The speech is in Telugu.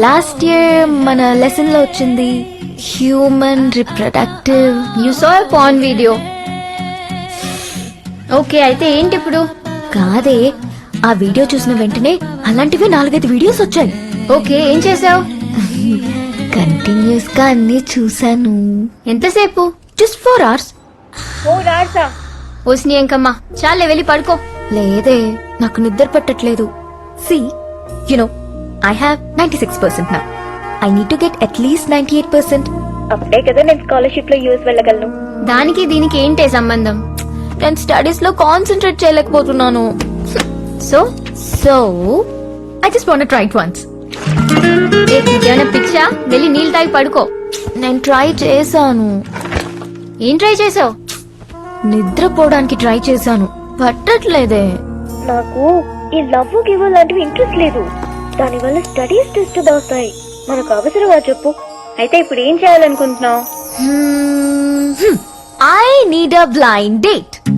లాస్ట్ ఇయర్ మన లెసన్ లో వచ్చింది human reproductive. You saw a pan video. Okay, అయితే ఏంటి ఇప్పుడు? కాదే, ఆ వీడియో చూసిన వెంటనే అలాంటివి 4-5 వీడియోస్ వచ్చాయి. ఓకే, ఏం చేసావు? కంటిన్యూస్ గా అన్ని చూసాను. ఎంతసేపు? Just 4 hours. ఓసిని ఎంకమ్మా, చాలే వెళ్ళి పడుకో. లేదే, నాకు నిద్ర పట్టట్లేదు. See, you know, I have 96% now. I need to get at least 98%. అప్పుడే కదా నేను స్కాలర్షిప్ లో యూఎస్ వెళ్ళగలను. దానికి దీనికి ఏంటే సంబంధం? నేను స్టడీస్ లో కాన్సన్ట్రేట్ చేయలేకపోతున్నాను. So I just want to try it once. ఏమైనా పిచ్చా? వెళ్ళి నీళ్ళు తాగి పడుకో. నేను ట్రై చేశాను. ఏం ట్రై చేసావు? నిద్రపోవడానికి ట్రై చేశాను, పట్టట్లేదే. నాకు ఈ లవ్ గివ్ లాంటివి ఇంట్రెస్ట్ లేదు. దానివల్ల స్టడీస్ డిస్టర్బ్ అవుతాయి. మనకు అవసరమా చెప్పు? అయితే ఇప్పుడు ఏం చేయాలనుకుంటున్నావు? I need a blind date.